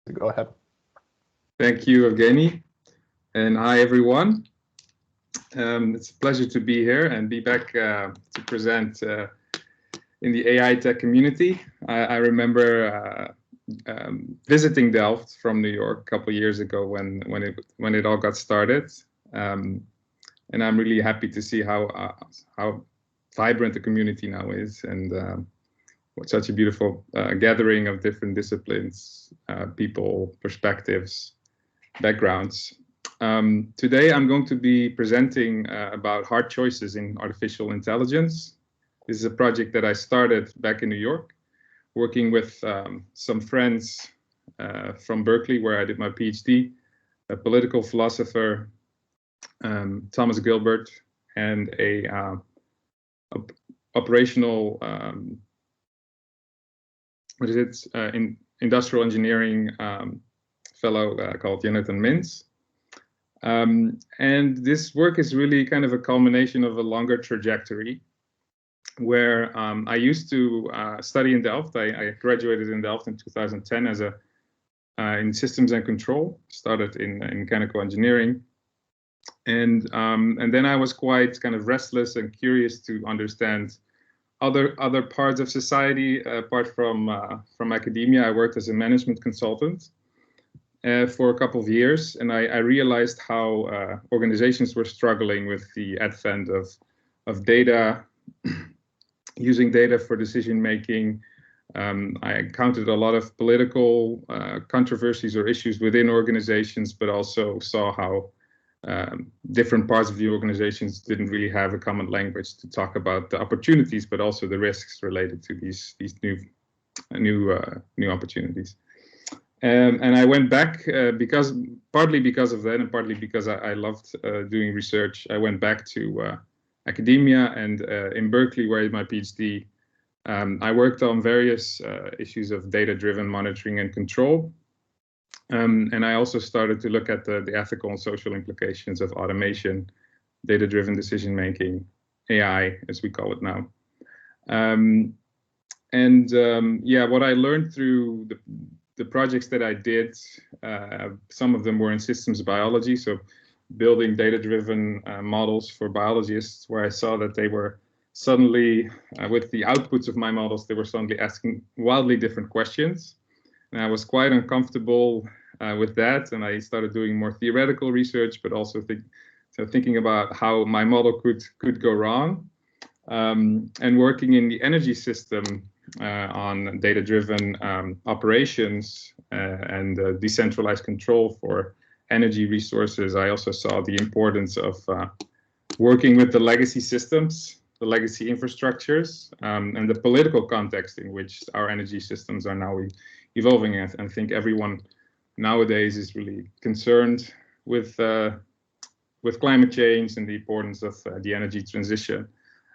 Go ahead. Thank you, Evgeny, and hi everyone. It's a pleasure to be here and be back to present in the AI tech community. I remember visiting Delft from New York a couple of years ago when it all got started, and I'm really happy to see how vibrant the community now is, and such a beautiful gathering of different disciplines, people, perspectives, backgrounds. Today I'm going to be presenting about hard choices in artificial intelligence. This is a project that I started back in New York, working with some friends from Berkeley, where I did my PhD, a political philosopher, Thomas Gilbert, and a operational in industrial engineering fellow called Jonathan Mintz. And this work is really kind of a culmination of a longer trajectory where I used to study in Delft. I graduated in Delft in 2010 as in systems and control, started in mechanical engineering. And then I was quite kind of restless and curious to understand other parts of society apart from academia. I worked as a management consultant for a couple of years, and I realized how organizations were struggling with the advent of data, using data for decision making. I encountered a lot of political controversies or issues within organizations, but also saw how different parts of the organizations didn't really have a common language to talk about the opportunities, but also the risks related to these new opportunities. And I went back partly because of that, and partly because I loved doing research. I went back to academia, and in Berkeley, where I did my PhD, I worked on various issues of data-driven monitoring and control. And I also started to look at the ethical and social implications of automation, data-driven decision-making, AI, as we call it now. Yeah, what I learned through the projects that I did, some of them were in systems biology, so building data-driven models for biologists, where I saw that they were suddenly, with the outputs of my models, they were suddenly asking wildly different questions. And I was quite uncomfortable with that, and I started doing more theoretical research, but also thinking about how my model could go wrong, and working in the energy system on data-driven operations and decentralized control for energy resources. I also saw the importance of working with the legacy systems, the legacy infrastructures, and the political context in which our energy systems are now evolving. I think everyone nowadays is really concerned with climate change and the importance of the energy transition.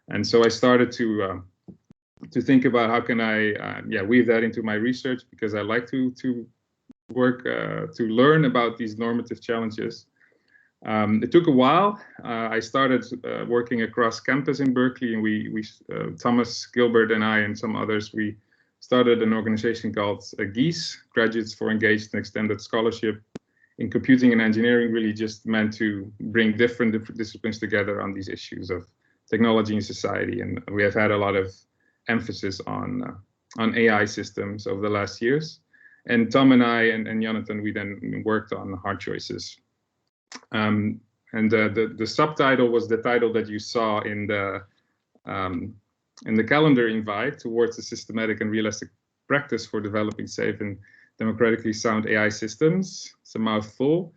And so I started to think about how can I weave that into my research, because I like to work to learn about these normative challenges. It took a while. I started working across campus in Berkeley, and we Thomas Gilbert and I and some others, we started an organization called GEES, Graduates for Engaged and Extended Scholarship in Computing and Engineering, really just meant to bring different disciplines together on these issues of technology and society. And we have had a lot of emphasis on AI systems over the last years. And Tom and I and Jonathan, we then worked on hard choices. And the subtitle was the title that you saw in the calendar invite, Towards a Systematic and Realistic Practice for Developing Safe and Democratically Sound AI Systems. It's a mouthful.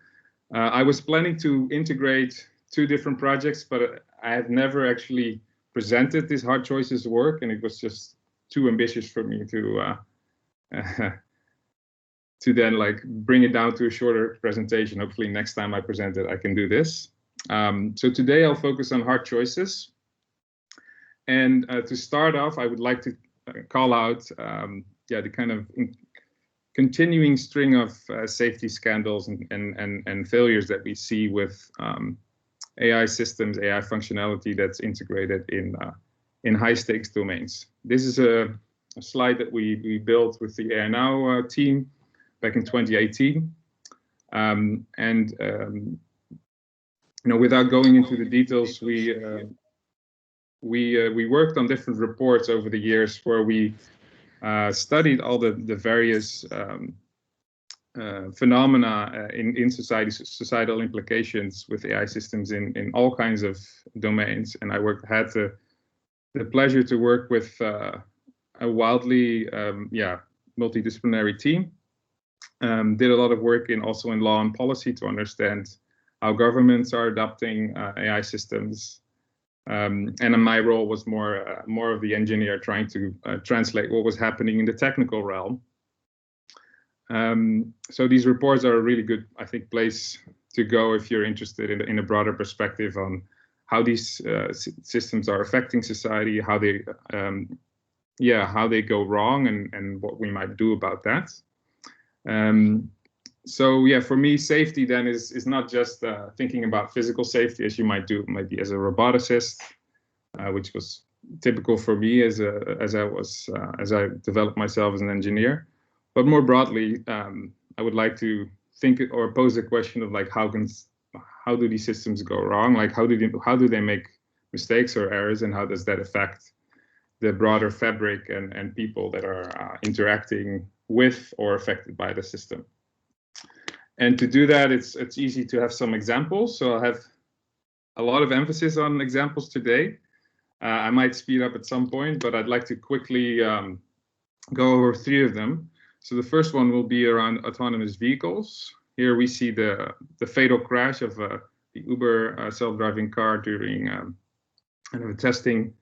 I was planning to integrate two different projects, but I have never actually presented this hard choices work, and it was just too ambitious for me to then like bring it down to a shorter presentation. Hopefully next time I present it, I can do this. So today I'll focus on hard choices. And to start off, I would like to call out the kind of continuing string of safety scandals and failures that we see with AI systems, AI functionality that's integrated in high stakes domains. This is a slide that we built with the AI Now team, back in 2018. Without going into the details, we worked on different reports over the years where we studied all the various phenomena in society, societal implications with AI systems in all kinds of domains. And I had the pleasure to work with a wildly multidisciplinary team. Did a lot of work also in law and policy to understand how governments are adopting AI systems. And my role was more of the engineer, trying to translate what was happening in the technical realm. So these reports are a really good, I think, place to go if you're interested in a broader perspective on how these systems are affecting society, how they go wrong, and what we might do about that. So yeah, for me, safety then is not just thinking about physical safety as you might do maybe as a roboticist, which was typical for me as I developed myself as an engineer. But more broadly, I would like to think or pose a question of like, how do these systems go wrong? Like, how do they make mistakes or errors, and how does that affect the broader fabric and people that are interacting with or affected by the system? And to do that, it's easy to have some examples. So I'll have a lot of emphasis on examples today. I might speed up at some point, but I'd like to quickly go over 3 of them. So the first one will be around autonomous vehicles. Here we see the fatal crash of the Uber self-driving car during testing.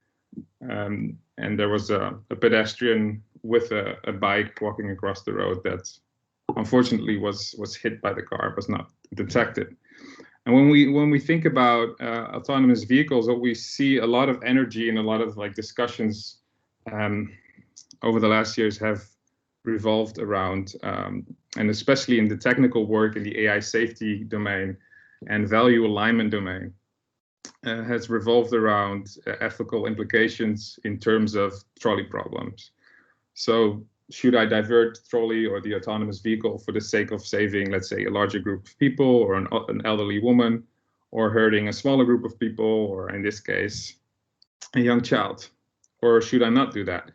And there was a pedestrian with a bike walking across the road that unfortunately was hit by the car, was not detected. And when we think about autonomous vehicles, what we see a lot of energy and a lot of like discussions over the last years have revolved around, and especially in the technical work in the AI safety domain and value alignment domain, has revolved around ethical implications in terms of trolley problems. So should I divert the trolley or the autonomous vehicle for the sake of saving, let's say, a larger group of people or an elderly woman, or hurting a smaller group of people, or in this case, a young child? Or should I not do that?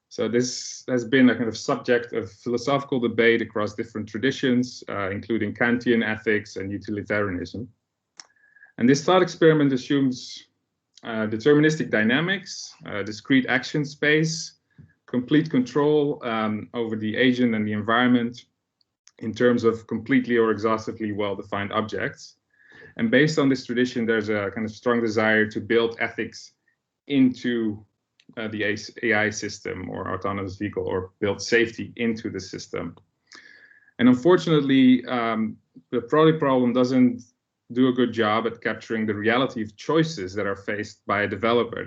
So this has been a kind of subject of philosophical debate across different traditions, including Kantian ethics and utilitarianism. And this thought experiment assumes deterministic dynamics, discrete action space, complete control over the agent and the environment in terms of completely or exhaustively well-defined objects. And based on this tradition, there's a kind of strong desire to build ethics into the AI system or autonomous vehicle, or build safety into the system. And unfortunately, the trolley problem doesn't do a good job at capturing the reality of choices that are faced by a developer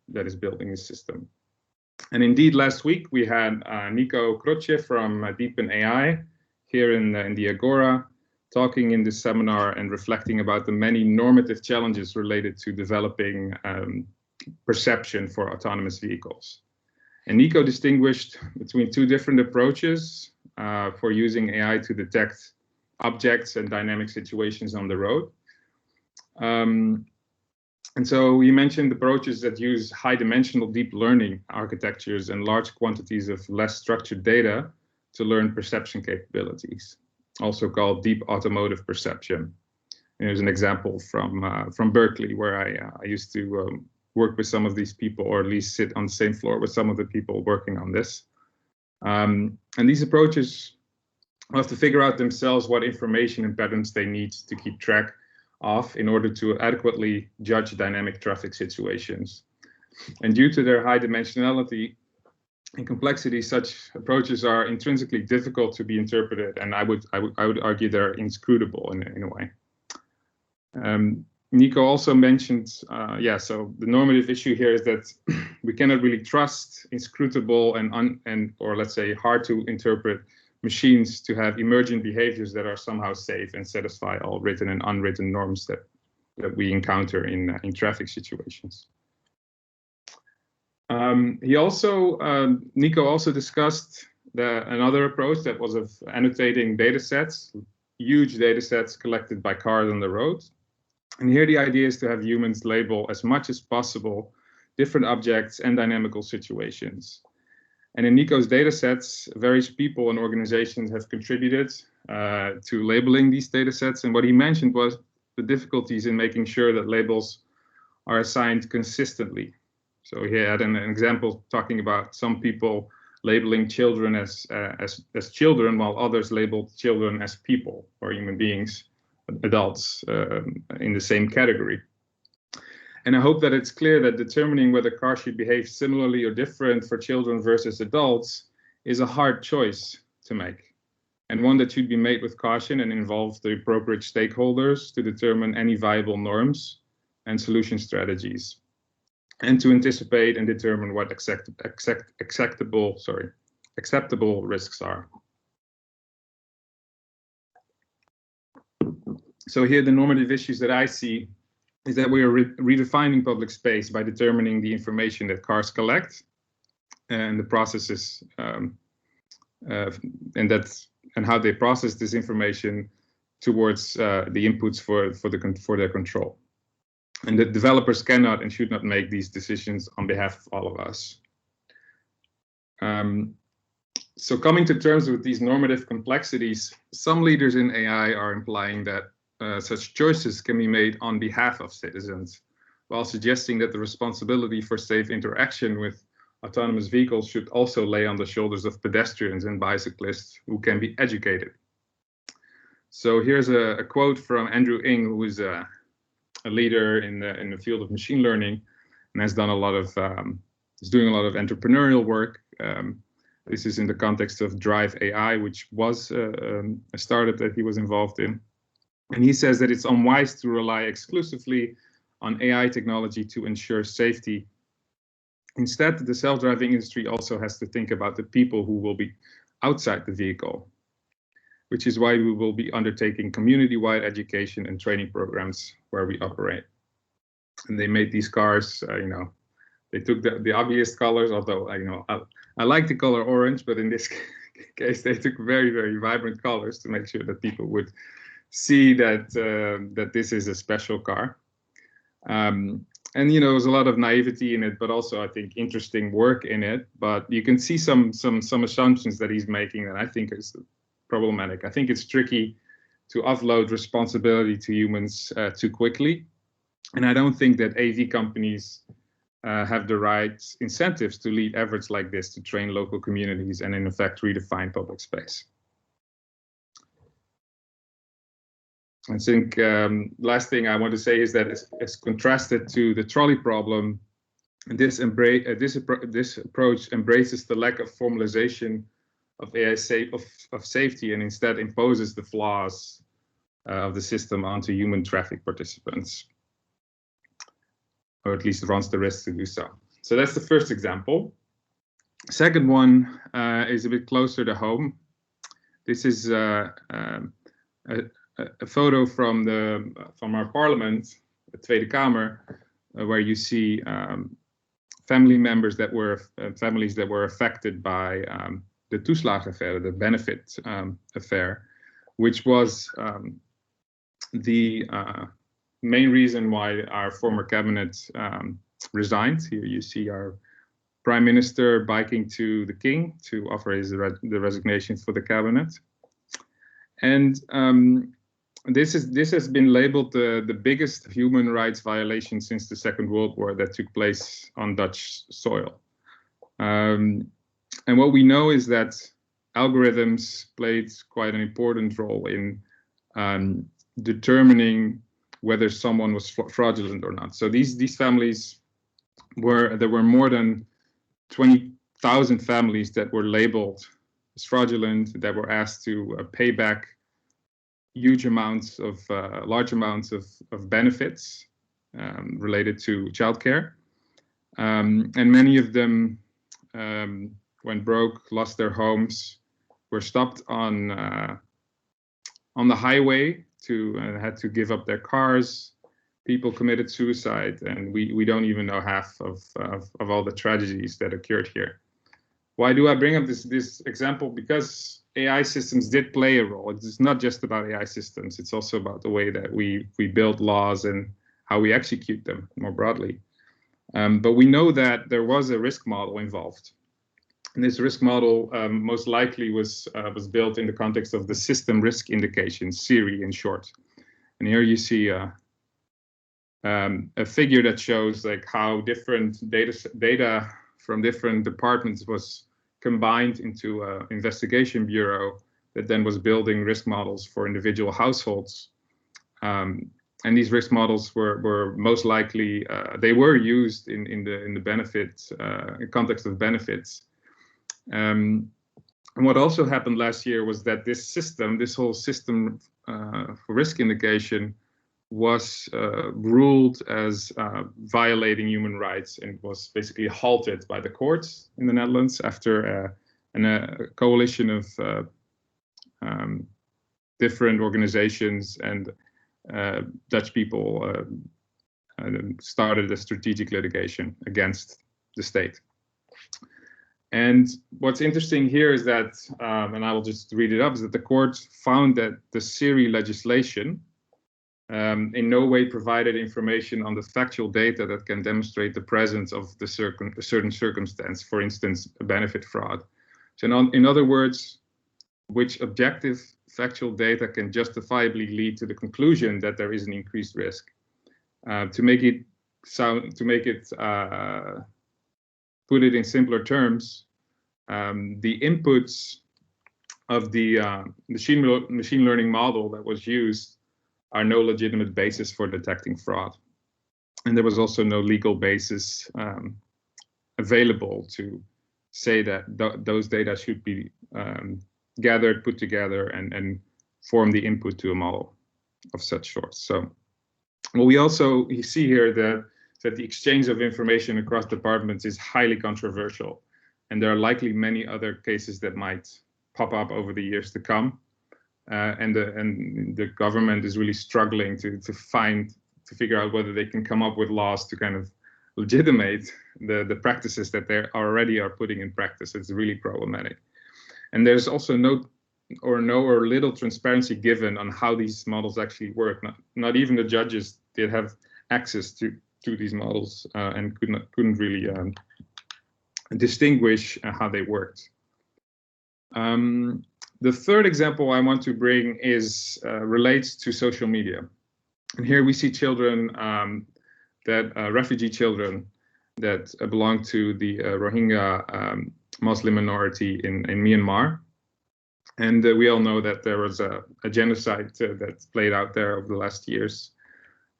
that is building a system. And indeed, last week we had Nico Croce from Deepen AI here in the Agora, talking in this seminar and reflecting about the many normative challenges related to developing perception for autonomous vehicles. And Nico distinguished between 2 different approaches for using AI to detect objects and dynamic situations on the road. And so he mentioned approaches that use high-dimensional deep learning architectures and large quantities of less structured data to learn perception capabilities, also called deep automotive perception. And here's an example from Berkeley, where I used to work with some of these people, or at least sit on the same floor with some of the people working on this. And these approaches have to figure out themselves what information and patterns they need to keep track of in order to adequately judge dynamic traffic situations. And due to their high dimensionality and complexity, such approaches are intrinsically difficult to be interpreted, and I would argue they're inscrutable in a way. Nico also mentioned, so the normative issue here is that we cannot really trust inscrutable or let's say hard to interpret machines to have emergent behaviors that are somehow safe and satisfy all written and unwritten norms that we encounter in traffic situations. Nico also discussed another approach that was of annotating data sets, huge data sets collected by cars on the road. And here the idea is to have humans label as much as possible different objects and dynamical situations. And in Nico's data sets, various people and organizations have contributed to labeling these data sets. And what he mentioned was the difficulties in making sure that labels are assigned consistently. So he had an example talking about some people labeling children as children, while others labeled children as people or human beings, adults in the same category. And I hope that it's clear that determining whether cars should behave similarly or different for children versus adults is a hard choice to make, and one that should be made with caution and involve the appropriate stakeholders to determine any viable norms and solution strategies, and to anticipate and determine what acceptable risks are. So here the normative issues that I see is that we are redefining public space by determining the information that cars collect and the processes and how they process this information towards the inputs for their control. And the developers cannot and should not make these decisions on behalf of all of us. So coming to terms with these normative complexities, some leaders in AI are implying that such choices can be made on behalf of citizens, while suggesting that the responsibility for safe interaction with autonomous vehicles should also lay on the shoulders of pedestrians and bicyclists who can be educated. So here's a quote from Andrew Ng, who is a leader in the field of machine learning and has done a lot of is doing a lot of entrepreneurial work. This is in the context of Drive AI, which was a startup that he was involved in. And he says that it's unwise to rely exclusively on AI technology to ensure safety. Instead, the self-driving industry also has to think about the people who will be outside the vehicle, which is why we will be undertaking community-wide education and training programs where we operate. And they made these cars, they took the obvious colors, although I like the color orange, but in this case, they took very, very vibrant colors to make sure that people would see that that this is a special car. And there's a lot of naivety in it, but also I think interesting work in it. But you can see some assumptions that he's making that I think is problematic. I think it's tricky to offload responsibility to humans too quickly, and I don't think that AV companies have the right incentives to lead efforts like this to train local communities and in effect redefine public space. I think last thing I want to say is that it's contrasted to the trolley problem. This approach embraces the lack of formalization of AI safety and instead imposes the flaws of the system onto human traffic participants, or at least runs the risk to do so. So that's the first example. Second one is a bit closer to home. This is a photo from our parliament, the Tweede Kamer, where you see family members that were families that were affected by the toeslagenaffaire, the benefit affair, which was the main reason why our former cabinet resigned. Here you see our prime minister biking to the king to offer the resignation for the cabinet. And this has been labeled the biggest human rights violation since the Second World War that took place on Dutch soil. And what we know is that algorithms played quite an important role in determining whether someone was fraudulent or not. So these families there were more than 20,000 families that were labeled as fraudulent, that were asked to pay back large amounts of benefits related to childcare, and many of them went broke, lost their homes, were stopped on the highway had to give up their cars. People committed suicide, and we don't even know half of all the tragedies that occurred here. Why do I bring up this example? Because AI systems did play a role. It's not just about AI systems. It's also about the way that we build laws and how we execute them more broadly. But we know that there was a risk model involved. And this risk model most likely was built in the context of the system risk indication, SIRI in short. And here you see a figure that shows like how different data from different departments was combined into an investigation bureau that then was building risk models for individual households. And these risk models were most likely they were used in the benefit context of benefits. And what also happened last year was that this whole system for risk indication was ruled as violating human rights and was basically halted by the courts in the Netherlands after a coalition of different organizations and Dutch people started a strategic litigation against the state. And what's interesting here is that, and I will just read it up, is that the court found that the SIRI legislation in no way provided information on the factual data that can demonstrate the presence of a certain circumstance, for instance, a benefit fraud. So in other words, which objective factual data can justifiably lead to the conclusion that there is an increased risk. Put it in simpler terms, the inputs of the machine learning model that was used are no legitimate basis for detecting fraud. And there was also no legal basis available to say that those data should be gathered, put together, and form the input to a model of such sort. So what we also see here that the exchange of information across departments is highly controversial. And there are likely many other cases that might pop up over the years to come. And the government is really struggling to figure out whether they can come up with laws to kind of legitimate the practices that they already are putting in practice. It's really problematic. And there's also no or little transparency given on how these models actually work. Not even the judges did have access to these models and couldn't really distinguish how they worked. The third example I want to bring relates to social media. And here we see children, refugee children that belong to the Rohingya Muslim minority in Myanmar. And we all know that there was a genocide that's played out there over the last years.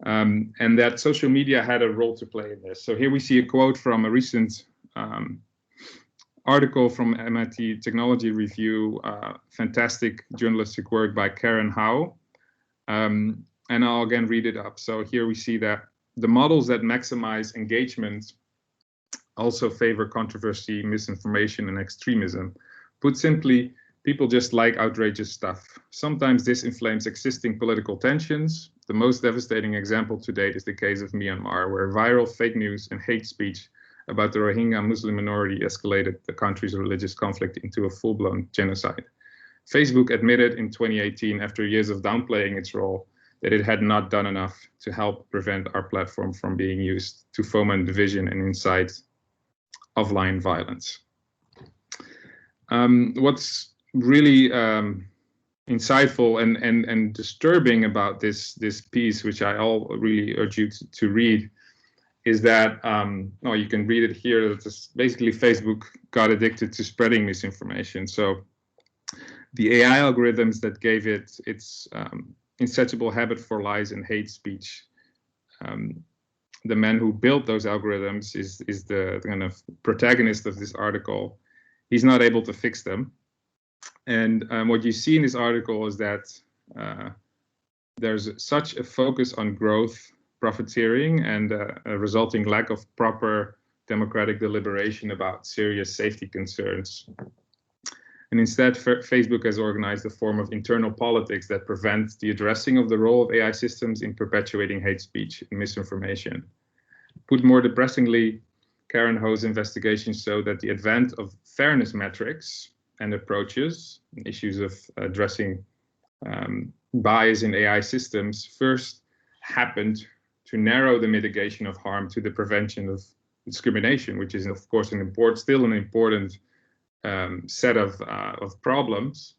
And that social media had a role to play in this. So here we see a quote from a recent article from MIT Technology Review, fantastic journalistic work by Karen Howe. And I'll again read it up. So here we see that the models that maximize engagement also favor controversy, misinformation, and extremism. Put simply, people just like outrageous stuff. Sometimes this inflames existing political tensions. The most devastating example to date is the case of Myanmar, where viral fake news and hate speech about the Rohingya Muslim minority escalated the country's religious conflict into a full-blown genocide. Facebook admitted in 2018, after years of downplaying its role, that it had not done enough to help prevent our platform from being used to foment division and incite offline violence. What's really insightful and disturbing about this piece, which I really urge you to read, is that, you can read it here, that basically Facebook got addicted to spreading misinformation. So the AI algorithms that gave it its insatiable habit for lies and hate speech, the man who built those algorithms is the kind of protagonist of this article. He's not able to fix them. And what you see in this article is that there's such a focus on growth, profiteering, and a resulting lack of proper democratic deliberation about serious safety concerns. And instead, Facebook has organized a form of internal politics that prevents the addressing of the role of AI systems in perpetuating hate speech and misinformation. Put more depressingly, Karen Ho's investigations show that the advent of fairness metrics and approaches, issues of addressing bias in AI systems, first happened to narrow the mitigation of harm to the prevention of discrimination, which is, of course, still an important set of problems.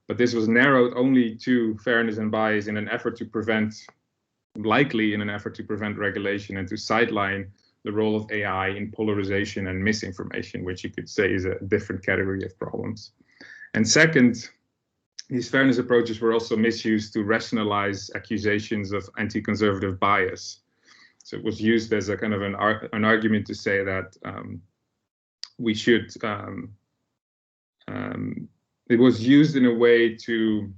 But this was narrowed only to fairness and bias in an effort to prevent regulation and to sideline the role of AI in polarization and misinformation, which you could say is a different category of problems. And second, these fairness approaches were also misused to rationalize accusations of anti-conservative bias. So it was used as a kind of an argument to say that we should. It was used in a way to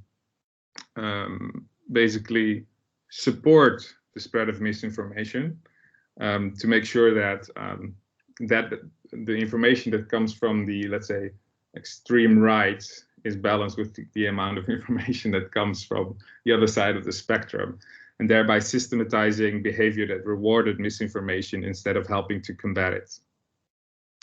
basically support the spread of misinformation, to make sure that that the information that comes from the, let's say, extreme right is balanced with the amount of information that comes from the other side of the spectrum, and thereby systematizing behavior that rewarded misinformation instead of helping to combat it.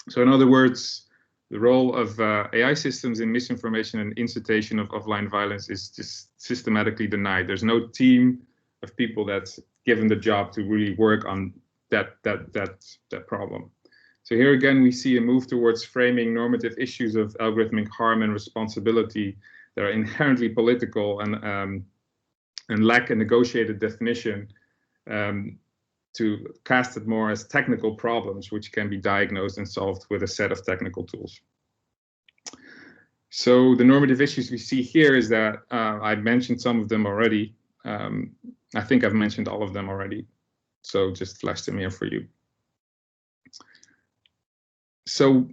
So in other words, the role of AI systems in misinformation and incitation of offline violence is just systematically denied. There's no team of people that's given the job to really work on that problem. So here again, we see a move towards framing normative issues of algorithmic harm and responsibility that are inherently political and lack a negotiated definition, to cast it more as technical problems, which can be diagnosed and solved with a set of technical tools. So the normative issues we see here is that I mentioned some of them already. I think I've mentioned all of them already. So just flash them here for you. So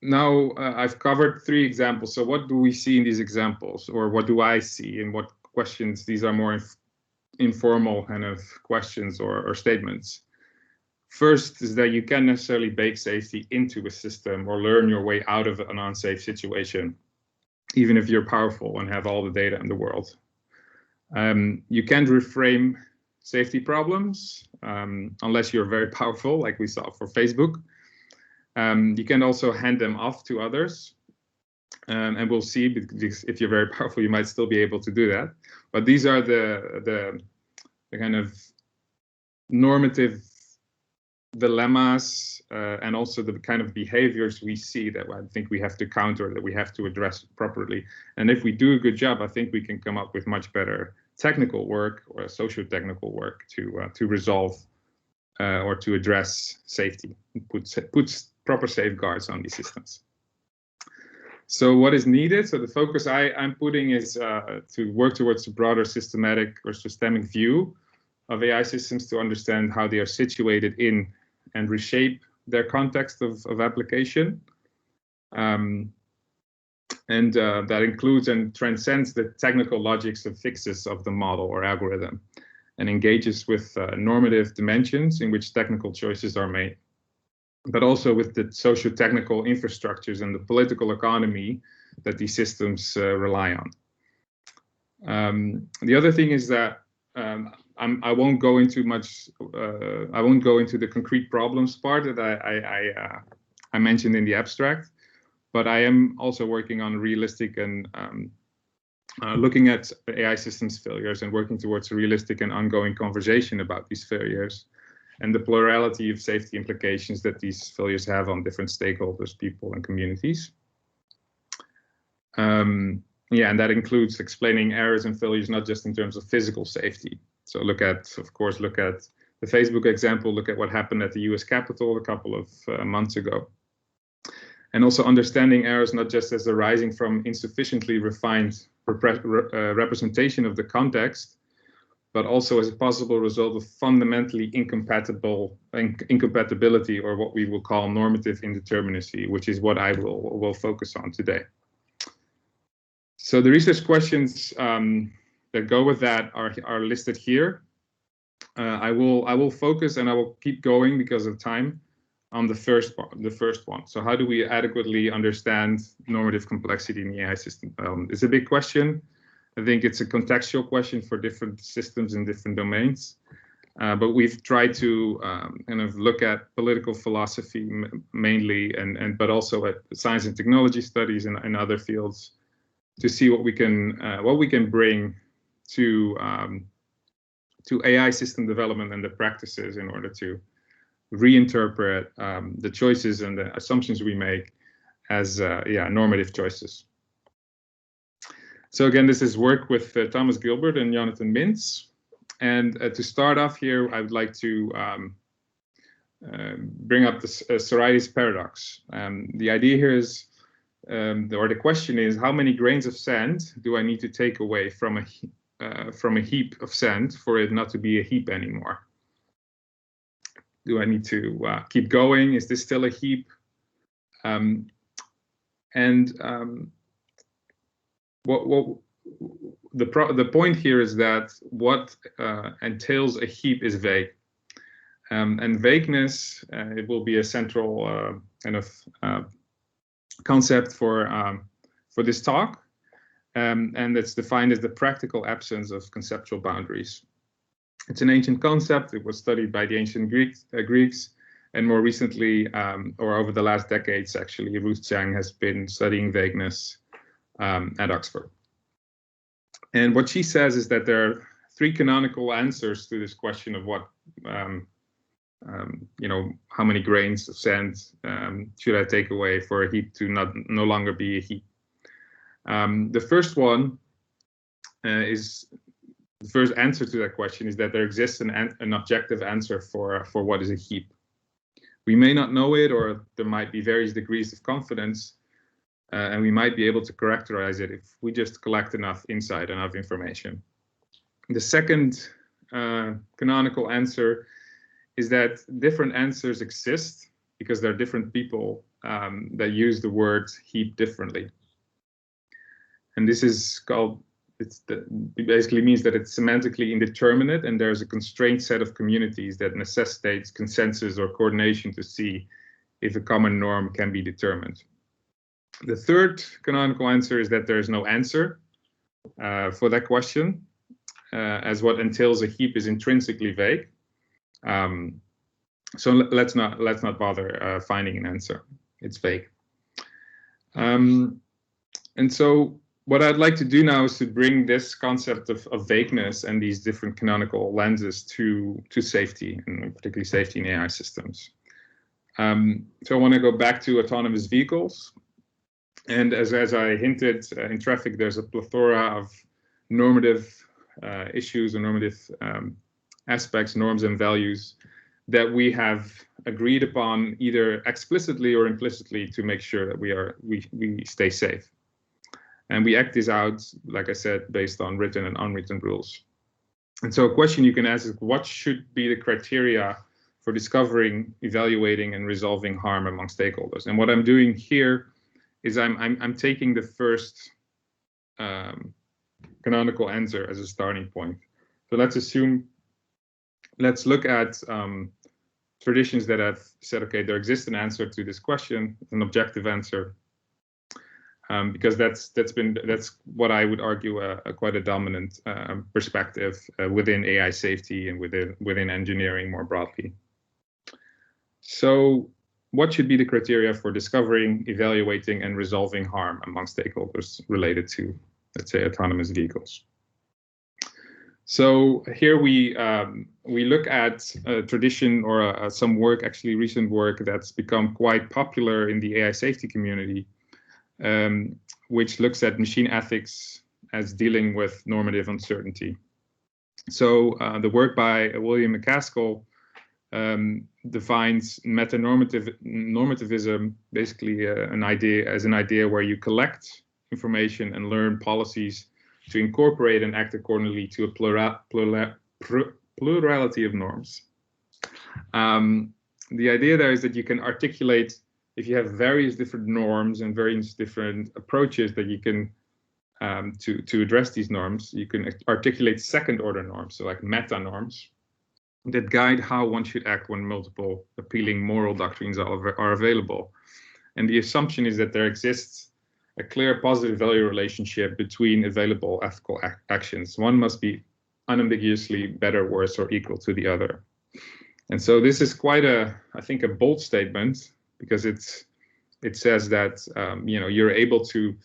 now I've covered 3 examples. So what do we see in these examples, or what do I see, and what questions? These are more informal kind of questions or statements. First is that you can't necessarily bake safety into a system or learn your way out of an unsafe situation, even if you're powerful and have all the data in the world. You can't reframe safety problems unless you're very powerful, like we saw for Facebook. You can also hand them off to others. And we'll see, because if you're very powerful, you might still be able to do that. But these are the kind of normative dilemmas and also the kind of behaviors we see that I think we have to counter, that we have to address properly. And if we do a good job, I think we can come up with much better technical work or socio-technical work to resolve or to address safety, puts proper safeguards on these systems. So what is needed? So the focus I'm putting is to work towards a broader systematic or systemic view of AI systems to understand how they are situated in and reshape their context of application. And that includes and transcends the technical logics and fixes of the model or algorithm, and engages with normative dimensions in which technical choices are made, but also with the socio-technical infrastructures and the political economy that these systems rely on. The other thing is that I won't go into much. I won't go into the concrete problems part that I mentioned in the abstract, but I am also working on realistic and looking at AI systems failures and working towards a realistic and ongoing conversation about these failures and the plurality of safety implications that these failures have on different stakeholders, people, and communities. Yeah, and that includes explaining errors and failures, not just in terms of physical safety. So look at the Facebook example, look at what happened at the US Capitol a couple of months ago. And also understanding errors not just as arising from insufficiently refined representation of the context, but also as a possible result of fundamentally incompatibility, or what we will call normative indeterminacy, which is what I will focus on today. So the research questions that go with that are listed here. I will focus, and I will keep going because of time, on the first one. So how do we adequately understand normative complexity in the AI system? It's a big question. I think it's a contextual question for different systems in different domains. But we've tried to kind of look at political philosophy mainly, but also at science and technology studies and other fields to see what we can bring to AI system development and the practices in order to reinterpret the choices and the assumptions we make as normative choices. So again, this is work with Thomas Gilbert and Jonathan Mintz. And to start off here, I would like to bring up the Psoriasis Paradox. The idea here is, or the question is, how many grains of sand do I need to take away from a heap of sand for it not to be a heap anymore? Do I need to keep going? Is this still a heap? The point here is that what entails a heap is vague, and vagueness it will be a central kind of concept for this talk, and it's defined as the practical absence of conceptual boundaries. It's an ancient concept. It was studied by the ancient Greeks, and more recently, or over the last decades, actually, Ruth Chang has been studying vagueness at Oxford. And what she says is that there are three canonical answers to this question of what, how many grains of sand should I take away for a heap to no longer be a heap? The first one the first answer to that question is that there exists an objective answer for what is a heap. We may not know it, or there might be various degrees of confidence, and we might be able to characterize it if we just collect enough insight, enough information. The second canonical answer is that different answers exist because there are different people that use the word heap differently. And this is called, it basically means that it's semantically indeterminate, and there's a constrained set of communities that necessitates consensus or coordination to see if a common norm can be determined. The third canonical answer is that there is no answer for that question, as what entails a heap is intrinsically vague. So let's not bother finding an answer. It's vague. And so what I'd like to do now is to bring this concept of vagueness and these different canonical lenses to safety, and particularly safety in AI systems. So I want to go back to autonomous vehicles. And as I hinted, in traffic, there's a plethora of normative issues and normative aspects, norms and values that we have agreed upon either explicitly or implicitly to make sure that we stay safe. And we act this out, like I said, based on written and unwritten rules. And so a question you can ask is, what should be the criteria for discovering, evaluating, and resolving harm among stakeholders? And what I'm doing here is I'm taking the first canonical answer as a starting point. So let's look at traditions that have said, okay, there exists an answer to this question, an objective answer. Because that's what I would argue quite a dominant perspective within AI safety and within engineering more broadly. So what should be the criteria for discovering, evaluating, and resolving harm among stakeholders related to, let's say, autonomous vehicles? So here we look at a tradition or some work, actually recent work, that's become quite popular in the AI safety community, which looks at machine ethics as dealing with normative uncertainty. So the work by William McCaskill defines metanormativism basically an idea where you collect information and learn policies to incorporate and act accordingly to a plurality of norms. The idea there is that you can articulate, if you have various different norms and various different approaches that you can to address these norms, you can articulate second-order norms, so like meta-norms, that guide how one should act when multiple appealing moral doctrines are available. And the assumption is that there exists a clear positive value relationship between available ethical actions. One must be unambiguously better, worse, or equal to the other. And so this is quite I think, a bold statement, because it says that you're able to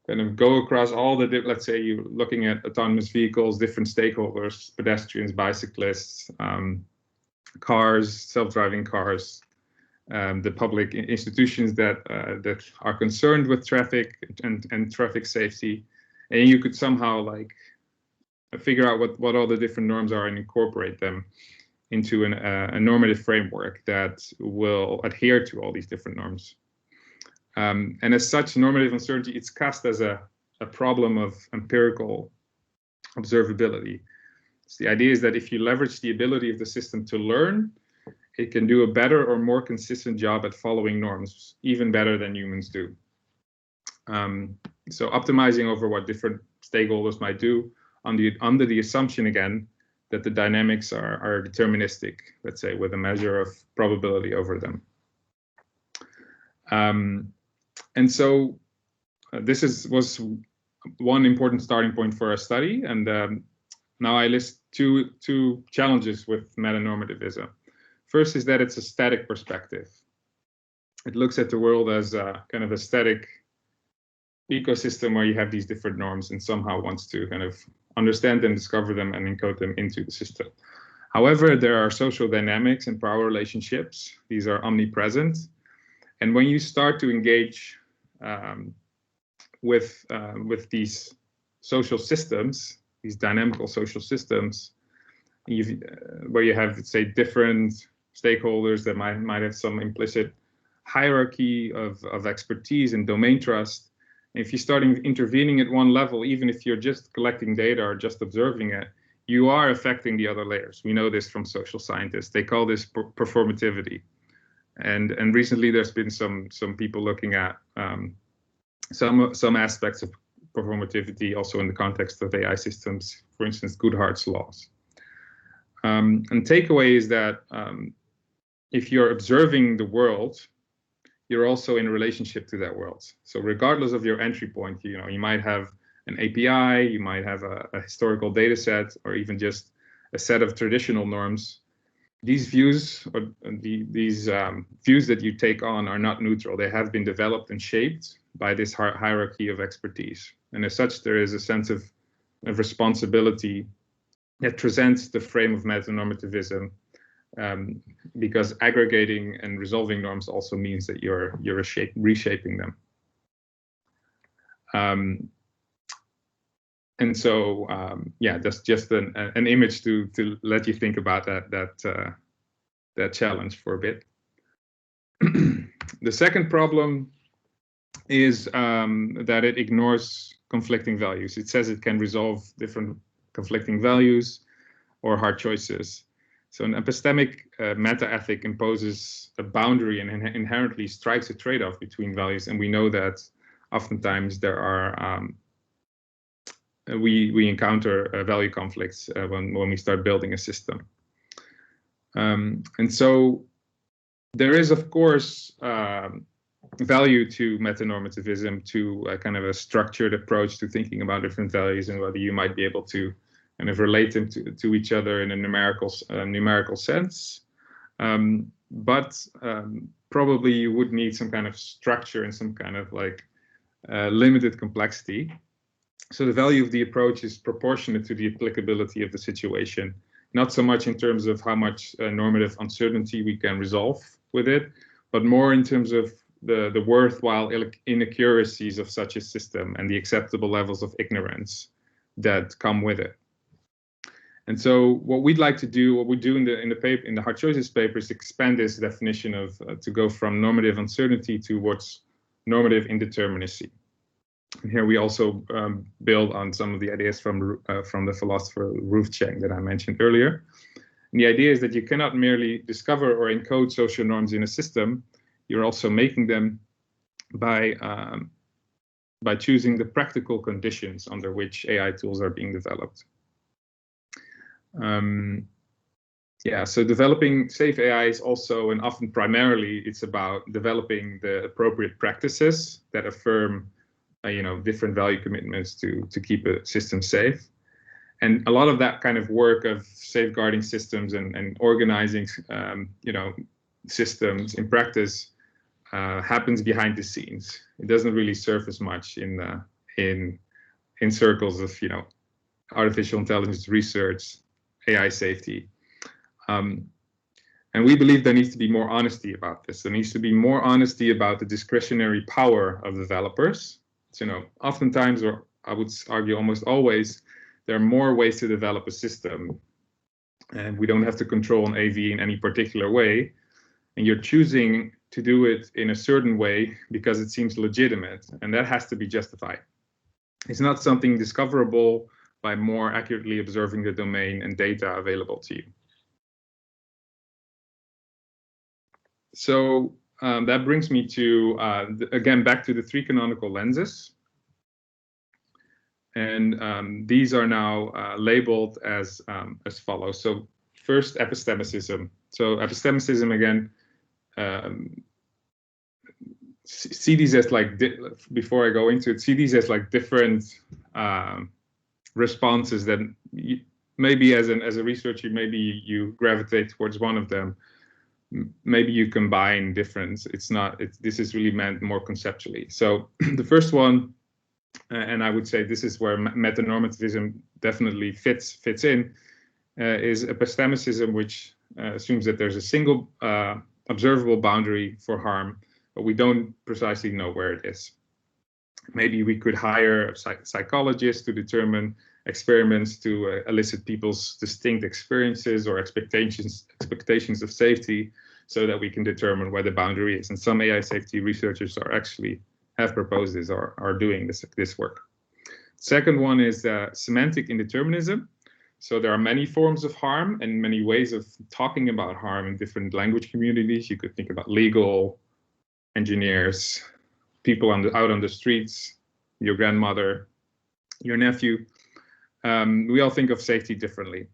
kind of go across all the, let's say you're looking at autonomous vehicles, different stakeholders, pedestrians, bicyclists, cars, self-driving cars, the public institutions that are concerned with traffic and traffic safety, and you could somehow like figure out what all the different norms are and incorporate them into a normative framework that will adhere to all these different norms. And as such, normative uncertainty, it's cast as a problem of empirical observability. So the idea is that if you leverage the ability of the system to learn, it can do a better or more consistent job at following norms, even better than humans do. So optimizing over what different stakeholders might do under the assumption, again, that the dynamics are deterministic, let's say, with a measure of probability over them. And so this was one important starting point for our study. And now I list two challenges with metanormativism. First is that it's a static perspective. It looks at the world as a kind of a static ecosystem where you have these different norms and somehow wants to kind of understand them, discover them, and encode them into the system. However, there are social dynamics and power relationships. These are omnipresent. And when you start to engage with these social systems, these dynamical social systems, where you have, say, different stakeholders that might have some implicit hierarchy of expertise and domain trust. And if you start intervening at one level, even if you're just collecting data or just observing it, you are affecting the other layers. We know this from social scientists. They call this performativity. And recently there's been some people looking at some aspects of performativity also in the context of AI systems, for instance, Goodhart's laws. And takeaway is that if you're observing the world, you're also in a relationship to that world. So regardless of your entry point, you might have an API, you might have a historical data set, or even just a set of traditional norms. These views, or these views that you take on, are not neutral. They have been developed and shaped by this hierarchy of expertise. And as such, there is a sense of responsibility that presents the frame of metanormativism, because aggregating and resolving norms also means that you're reshaping them. And so, yeah, that's just an image to let you think about that challenge for a bit. The second problem is that it ignores conflicting values. It says it can resolve different conflicting values or hard choices. So an epistemic meta-ethic imposes a boundary and inherently strikes a trade-off between values. And we know that oftentimes there are we encounter value conflicts when we start building a system. And so there is, of course, value to metanormativism, to a kind of a structured approach to thinking about different values and whether you might be able to kind of relate them to each other in a numerical sense. But probably you would need some kind of structure and some kind of like limited complexity. So the value of the approach is proportionate to the applicability of the situation, not so much in terms of how much normative uncertainty we can resolve with it, but more in terms of the worthwhile inaccuracies of such a system and the acceptable levels of ignorance that come with it. And so what we'd like to do, what we do in the hard choices paper, is expand this definition of to go from normative uncertainty towards normative indeterminacy. And here we also build on some of the ideas from the philosopher Ruth Chang that I mentioned earlier. And the idea is that you cannot merely discover or encode social norms in a system. You're also making them by choosing the practical conditions under which AI tools are being developed. Yeah, so developing safe AI is also, and often primarily, it's about developing the appropriate practices that affirm different value commitments to keep a system safe. And a lot of that kind of work of safeguarding systems and organizing, systems in practice happens behind the scenes. It doesn't really surface much in circles of, artificial intelligence research, AI safety. And we believe there needs to be more honesty about this. There needs to be more honesty about the discretionary power of developers. So, oftentimes, or I would argue almost always, there are more ways to develop a system. And we don't have to control an AV in any particular way. And you're choosing to do it in a certain way because it seems legitimate. And that has to be justified. It's not something discoverable by more accurately observing the domain and data available to you. So that brings me to, again, back to the three canonical lenses. And these are now labeled as follows. So first, epistemicism. So epistemicism, again, see these as like, before I go into it, see these as like different responses that maybe as a researcher, maybe you gravitate towards one of them. Maybe you combine different. This is really meant more conceptually. So the first one, and I would say this is where metanormativism definitely fits in, is epistemicism, which assumes that there's a single observable boundary for harm, but we don't precisely know where it is. Maybe we could hire psychologists to determine experiments to elicit people's distinct experiences or expectations of safety, so that we can determine where the boundary is. And some AI safety researchers have proposed this or are doing this work. Second one is semantic indeterminism. So there are many forms of harm and many ways of talking about harm in different language communities. You could think about legal, engineers, people out on the streets, your grandmother, your nephew. We all think of safety differently,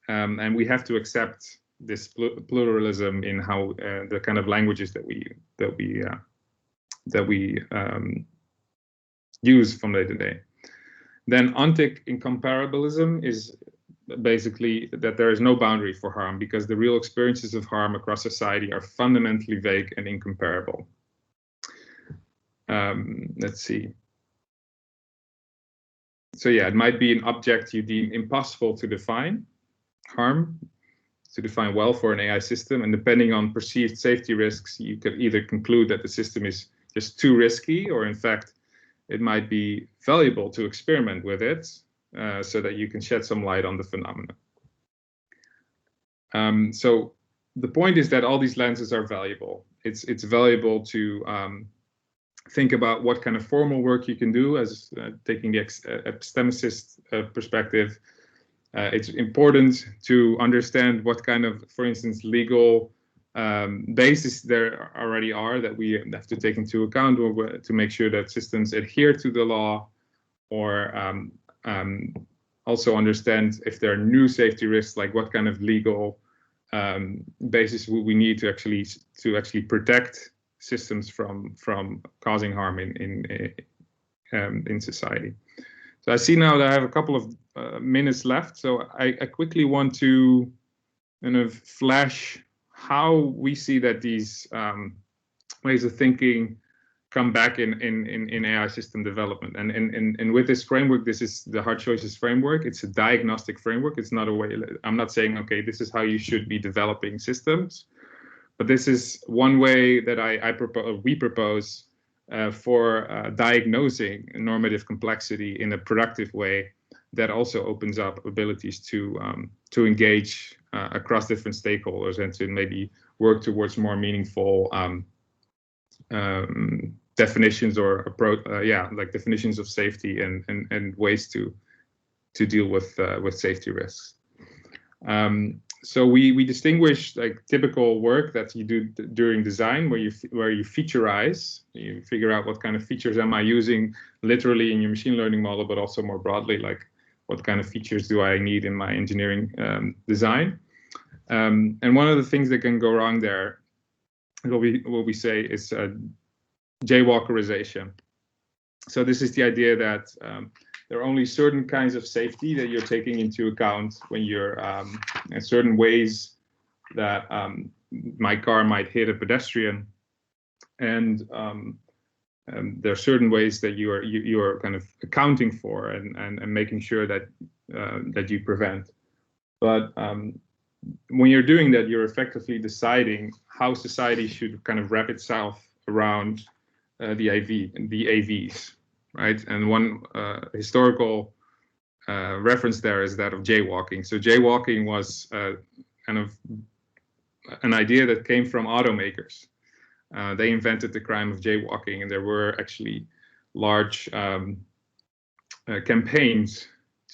and we have to accept this pluralism in how the kind of languages that we use from day to day. Then ontic incomparabilism is basically that there is no boundary for harm because the real experiences of harm across society are fundamentally vague and incomparable. Let's see. So yeah, it might be an object you deem impossible to define, harm, to define well for an AI system. And depending on perceived safety risks, you could either conclude that the system is just too risky, or in fact, it might be valuable to experiment with it so that you can shed some light on the phenomenon. So the point is that all these lenses are valuable. It's valuable to think about what kind of formal work you can do as taking the epistemicist perspective. It's important to understand what kind of, for instance, legal basis there already are that we have to take into account to make sure that systems adhere to the law, or also understand if there are new safety risks, like what kind of legal basis we need to actually protect systems from causing harm in society. So I see now that I have a couple of minutes left, so I quickly want to kind of flash how we see that these ways of thinking come back in AI system development. And with this framework, this is the Hard Choices framework. It's a diagnostic framework. It's not a way. I'm not saying, okay, this is how you should be developing systems, but this is one way that we propose for diagnosing normative complexity in a productive way that also opens up abilities to engage across different stakeholders and to maybe work towards more meaningful definitions or approach, like definitions of safety and ways to deal with safety risks. So we distinguish like typical work that you do during design, where you featureize, you figure out what kind of features am I using literally in your machine learning model, but also more broadly, like what kind of features do I need in my engineering design. And one of the things that can go wrong there, what we say is jaywalkerization. So this is the idea that there are only certain kinds of safety that you're taking into account when you're in certain ways that my car might hit a pedestrian, and there are certain ways that you are kind of accounting for and making sure that that you prevent. But when you're doing that, you're effectively deciding how society should kind of wrap itself around the AVs, right? And one historical reference there is that of jaywalking. So jaywalking was kind of an idea that came from automakers. They invented the crime of jaywalking, and there were actually large campaigns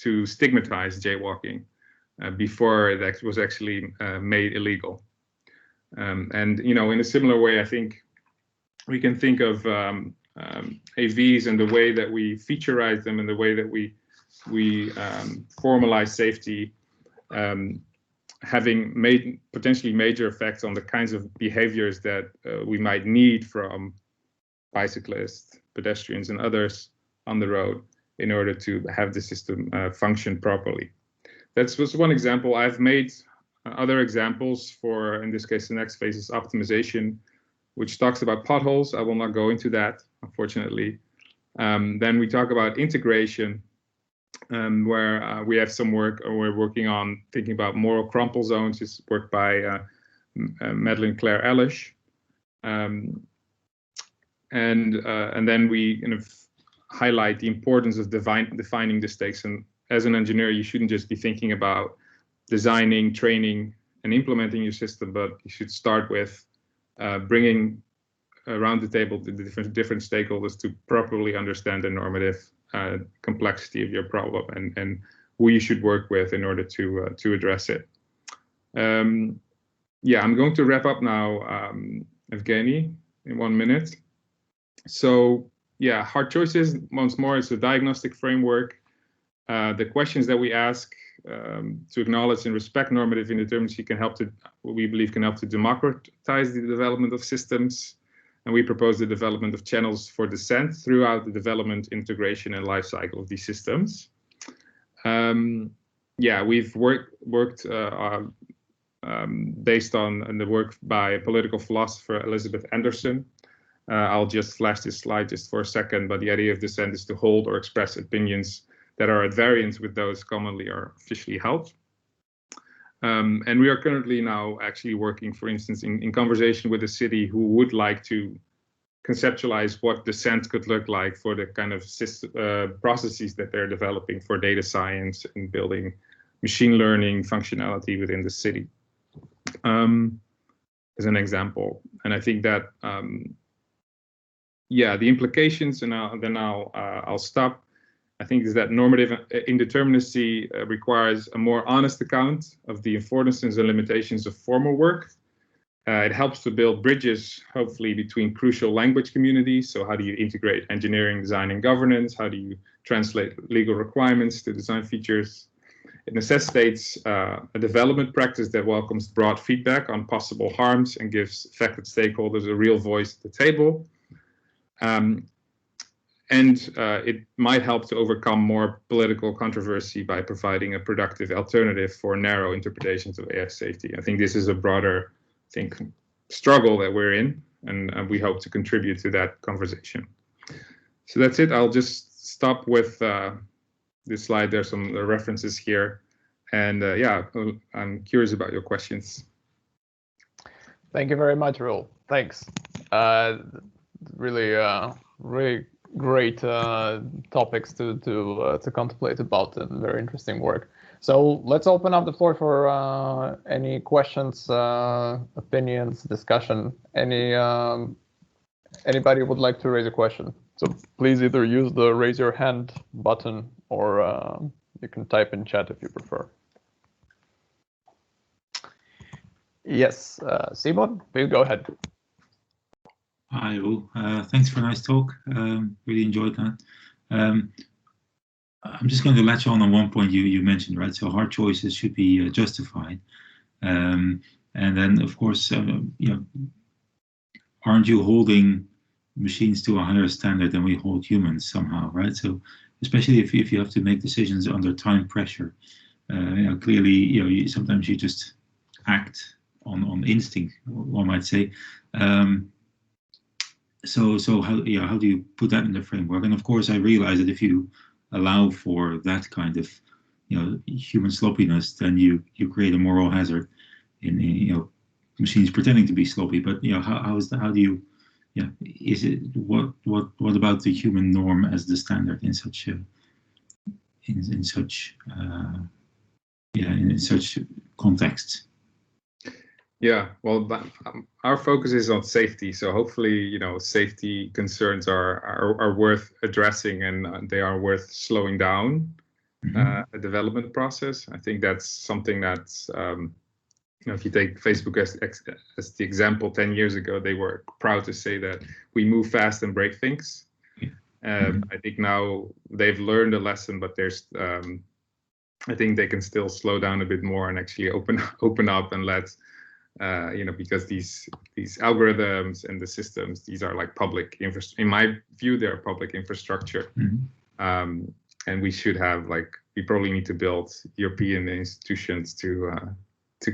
to stigmatize jaywalking before it was actually made illegal. And you know, in a similar way, I think we can think of AVs and the way that we featureize them and the way that we formalize safety, having potentially major effects on the kinds of behaviors that we might need from bicyclists, pedestrians, and others on the road in order to have the system function properly. That's was one example. I've made other examples for, in this case, the next phase is optimization, which talks about potholes. I will not go into that, unfortunately. Then we talk about integration, where we have some work, or we're working on thinking about moral crumple zones. It's work by Madeleine Claire Ellish. And then we kind of highlight the importance of defining the stakes. And as an engineer, you shouldn't just be thinking about designing, training, and implementing your system, but you should start with bringing around the table the different stakeholders to properly understand the normative complexity of your problem and who you should work with in order to address it. Yeah, I'm going to wrap up now, Evgeny, in 1 minute. So yeah, hard choices, once more, it's a diagnostic framework. The questions that we ask to acknowledge and respect normative indeterminacy can help to, we believe, can help to democratize the development of systems. And we propose the development of channels for dissent throughout the development, integration, and life cycle of these systems. Yeah, we've worked based on the work by political philosopher Elizabeth Anderson. I'll just flash this slide just for a second, but the idea of dissent is to hold or express opinions that are at variance with those commonly or officially held. And we are currently now actually working, for instance, in conversation with a city who would like to conceptualize what dissent could look like for the kind of processes that they're developing for data science and building machine learning functionality within the city, as an example. And I think that, yeah, the implications, and I'll stop, I think, is that normative indeterminacy requires a more honest account of the affordances and limitations of formal work. It helps to build bridges, hopefully, between crucial language communities. So how do you integrate engineering, design, and governance? How do you translate legal requirements to design features? It necessitates a development practice that welcomes broad feedback on possible harms and gives affected stakeholders a real voice at the table. And it might help to overcome more political controversy by providing a productive alternative for narrow interpretations of AI safety. I think this is a broader, struggle that we're in, and we hope to contribute to that conversation. So that's it. I'll just stop with this slide. There's some references here, and yeah, I'm curious about your questions. Thank you very much, Roel. Thanks. Really great topics to contemplate about, and very interesting work. So let's open up the floor for any questions, opinions, discussion. Anybody would like to raise a question? So please either use the raise your hand button, or you can type in chat if you prefer. Yes, Simon, please go ahead. Hi, Roel. Thanks for a nice talk. Really enjoyed that. I'm just going to latch on one point you mentioned, right? So hard choices should be justified. And then, of course, you know, aren't you holding machines to a higher standard than we hold humans somehow, right? So especially if you have to make decisions under time pressure. Clearly, sometimes you just act on instinct, one might say. So how do you put that in the framework? And of course, I realize that if you allow for that kind of human sloppiness, then you create a moral hazard in machines pretending to be sloppy. But how do you is it what about the human norm as the standard in such in such contexts? Yeah, well, our focus is on safety. So hopefully, safety concerns are worth addressing, and they are worth slowing down a development process. I think that's something that's, if you take Facebook as the example, 10 years ago, they were proud to say that we move fast and break things. I think now they've learned a lesson, but there's, I think they can still slow down a bit more and actually open up and let. Because these algorithms and the systems, these are like public infrastructure. In my view, they're public infrastructure, and we should have we probably need to build European institutions to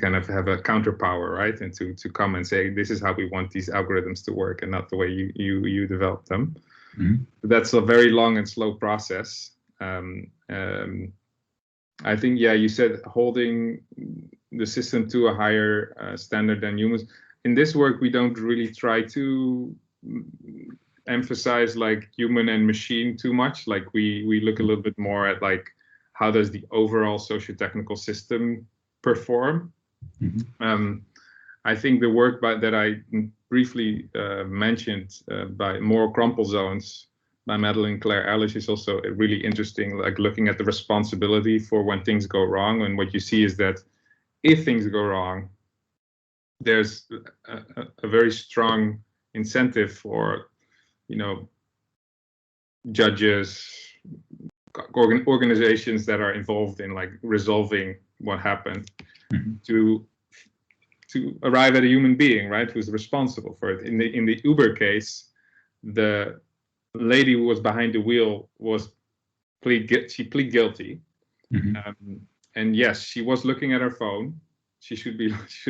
kind of have a counterpower, right? And to come and say, this is how we want these algorithms to work, and not the way you develop them. That's a very long and slow process. I think, you said holding the system to a higher standard than humans. In this work, we don't really try to emphasize human and machine too much. We look a little bit more at how does the overall socio-technical system perform. I think the work that I briefly mentioned by Moral Crumple Zones by Madeleine Claire Ellis is also really interesting, looking at the responsibility for when things go wrong. And what you see is that if things go wrong, there's a very strong incentive for, judges, organizations that are involved in resolving what happened to arrive at a human being, right, who's responsible for it. In the Uber case, the lady who was behind the wheel plead guilty. And yes, she was looking at her phone. She should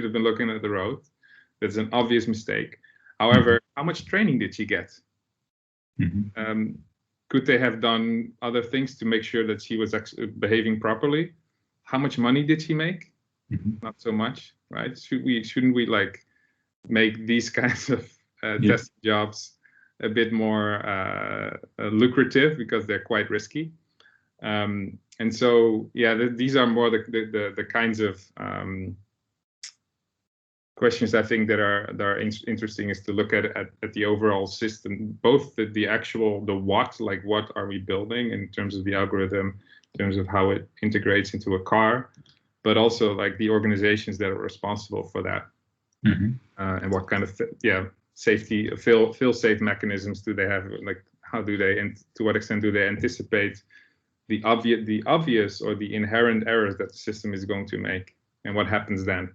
have been looking at the road. That's an obvious mistake. However, how much training did she get? Could they have done other things to make sure that she was behaving properly? How much money did she make? Not so much, right? Shouldn't we make these kinds of test jobs a bit more lucrative, because they're quite risky? And so, these are more the kinds of questions I think that are interesting, is to look at the overall system, both the what are we building in terms of the algorithm, in terms of how it integrates into a car, but also the organizations that are responsible for that, and what kind of safety fail-safe mechanisms do they have? How do they, and to what extent do they anticipate the obvious or the inherent errors that the system is going to make, and what happens then?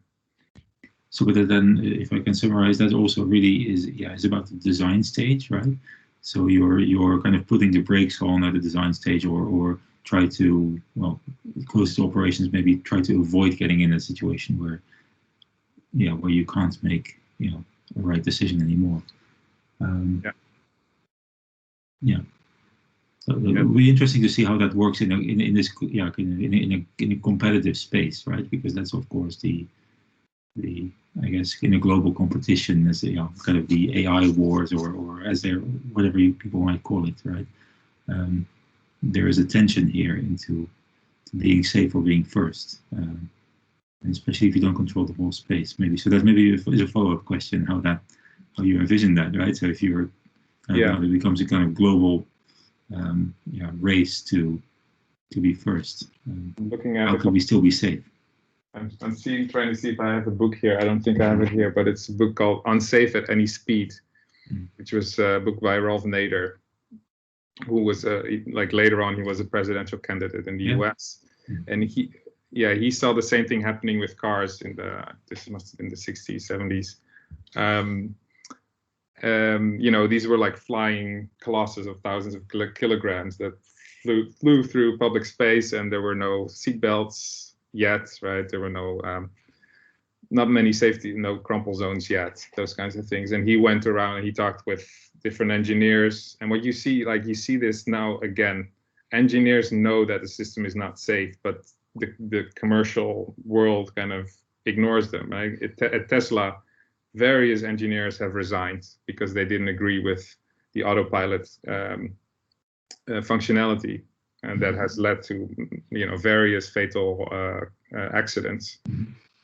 So, but then, if I can summarize, that also really is about the design stage, right? So you're kind of putting the brakes on at the design stage, or try to, close to operations, maybe try to avoid getting in a situation where you can't make a right decision anymore. So it'll be interesting to see how that works in a competitive space, right? Because that's of course the I guess in a global competition, as kind of the AI wars, or as whatever people might call it, right? There is a tension here into being safe or being first, and especially if you don't control the whole space. Maybe so that is a follow-up question, how you envision that, right? So if you're it becomes a kind of global race to be first. Looking at how could we still be safe? I'm trying to see if I have a book here. I don't think I have it here, but it's a book called Unsafe at Any Speed, which was a book by Ralph Nader, who was later on he was a presidential candidate in the US, and he saw the same thing happening with cars this must have been the 60s, 70s. These were flying colossus of thousands of kilograms that flew through public space, and there were no seatbelts yet, right? There were not many safety, no crumple zones yet, those kinds of things. And he went around and he talked with different engineers. And what you see, you see this now again, engineers know that the system is not safe, but the commercial world kind of ignores them, right? At Tesla, various engineers have resigned because they didn't agree with the autopilot functionality, and that has led to various fatal accidents.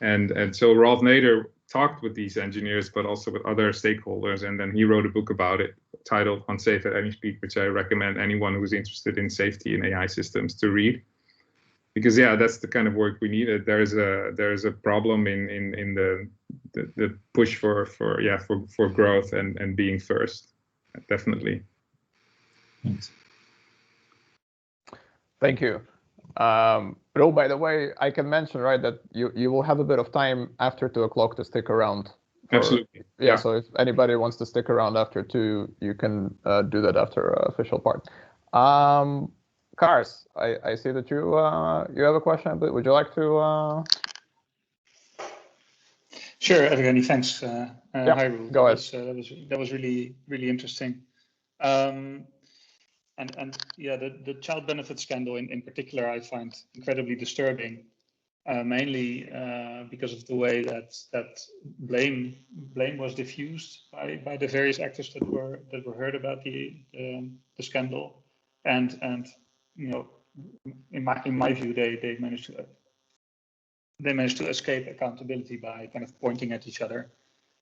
And so Rolf Nader talked with these engineers, but also with other stakeholders, and then he wrote a book about it titled Unsafe at Any Speed, which I recommend anyone who's interested in safety in AI systems to read. Because that's the kind of work we need. There is a problem in the push for growth and being first, definitely. Thanks. Thank you. Roel, by the way, I can mention, right, that you will have a bit of time after 2 o'clock to stick around. Absolutely. Yeah, so if anybody wants to stick around after 2, you can do that after official part. Kars, I see that you have a question, but would you like to? Sure, Evgeny, thanks. Hi, Roel. Go ahead. That was really interesting. And yeah, the child benefit scandal in particular, I find incredibly disturbing, mainly because of the way that blame was diffused by the various actors that were heard about the scandal, and in my view, they managed to escape accountability by kind of pointing at each other.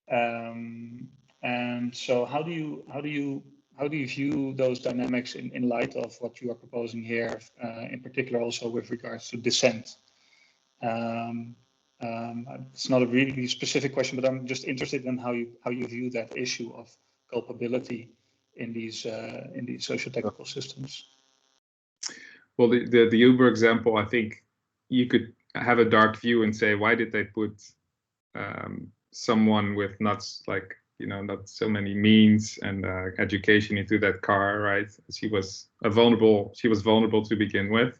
And so, how do you view those dynamics in light of what you are proposing here, in particular also with regards to dissent? It's not a really specific question, but I'm just interested in how you view that issue of culpability in these socio-technical systems. Well, the Uber example, I think you could have a dark view and say, why did they put someone with not so many means and education into that car, right? She was vulnerable to begin with,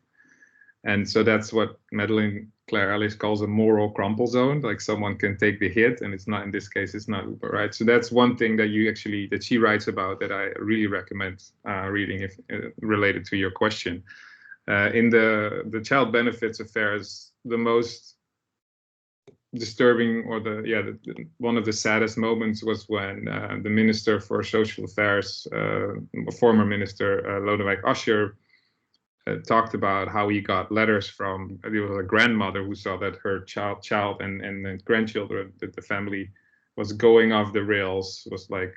and so that's what Madeleine Claire Ellis calls a moral crumple zone. Like someone can take the hit, and it's not, in this case, it's not Uber, right? So that's one thing that she writes about that I really recommend reading if related to your question. In the child benefits affairs, the most disturbing, or one of the saddest moments was when the Minister for Social Affairs, former Minister Lodewijk Asscher, talked about how he got letters from, it was a grandmother who saw that her child and grandchildren, that the family was going off the rails, was like,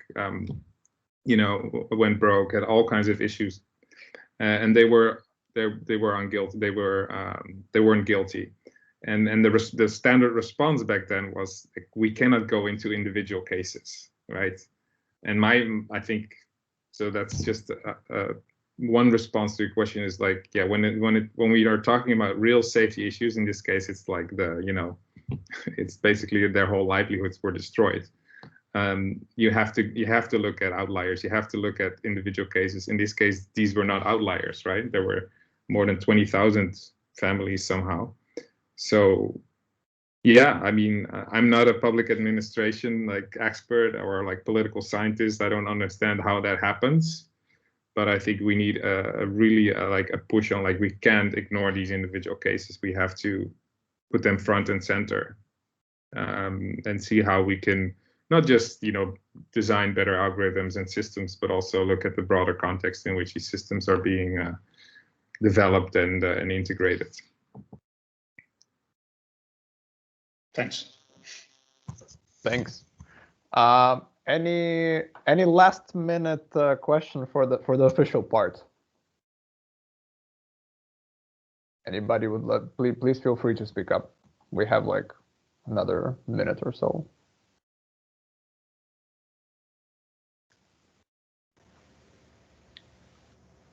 went broke, had all kinds of issues, and they weren't guilty. And the standard response back then was, like, we cannot go into individual cases, right? And I think so. That's just one response to your question is like, yeah, when we are talking about real safety issues, in this case, it's like it's basically their whole livelihoods were destroyed. You have to look at outliers. You have to look at individual cases. In this case, these were not outliers, right? There were more than 20,000 families somehow. So, yeah, I mean, I'm not a public administration expert or political scientist. I don't understand how that happens, but I think we need a really a push on, we can't ignore these individual cases. We have to put them front and center, and see how we can not just design better algorithms and systems, but also look at the broader context in which these systems are being developed and integrated. Thanks. Any last minute question for the official part? Anybody would please feel free to speak up. We have another minute or so.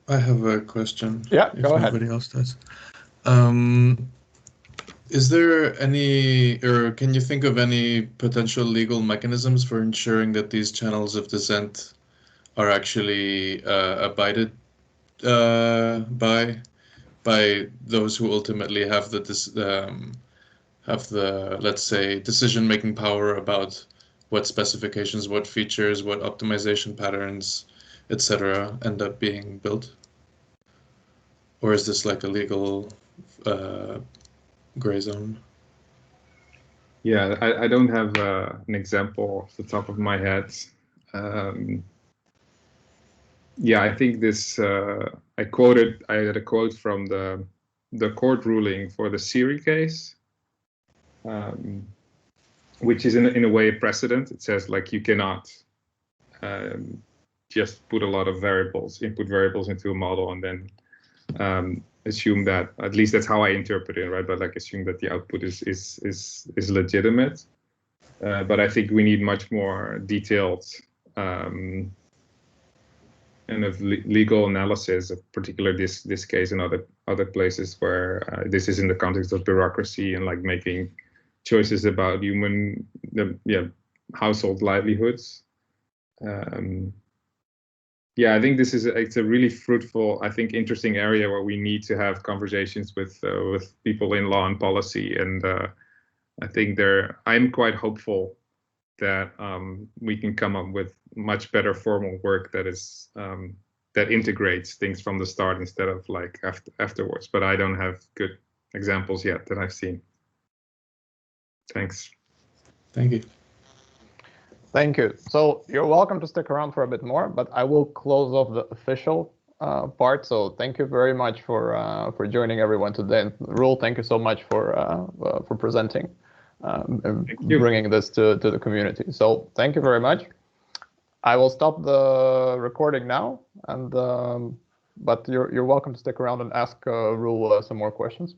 I have a question. Yeah, go ahead. If nobody else does. Is there any, or can you think of any potential legal mechanisms for ensuring that these channels of dissent are actually abided by those who ultimately have the let's say decision-making power about what specifications, what features, what optimization patterns, etc. end up being built? Or is this like a legal gray zone? Yeah, I don't have an example off the top of my head. Yeah, I think this. I had a quote from the court ruling for the Siri case, which is in a way a precedent. It says like you cannot just put a lot of input variables into a model and then assume that, at least that's how I interpret it, right? But like assume that the output is legitimate. But I think we need much more detailed kind of legal analysis of particular this case and other places where this is in the context of bureaucracy and like making choices about household livelihoods. Yeah, I think it's a really fruitful, I think, interesting area where we need to have conversations with people in law and policy, and I think I'm quite hopeful that we can come up with much better formal work that is that integrates things from the start instead of like afterwards. But I don't have good examples yet that I've seen. Thanks. Thank you. Thank you. So you're welcome to stick around for a bit more, but I will close off the official part. So thank you very much for joining everyone today. And Roel, thank you so much for presenting and bringing this to the community. So thank you very much. I will stop the recording now, and but you're welcome to stick around and ask Roel some more questions.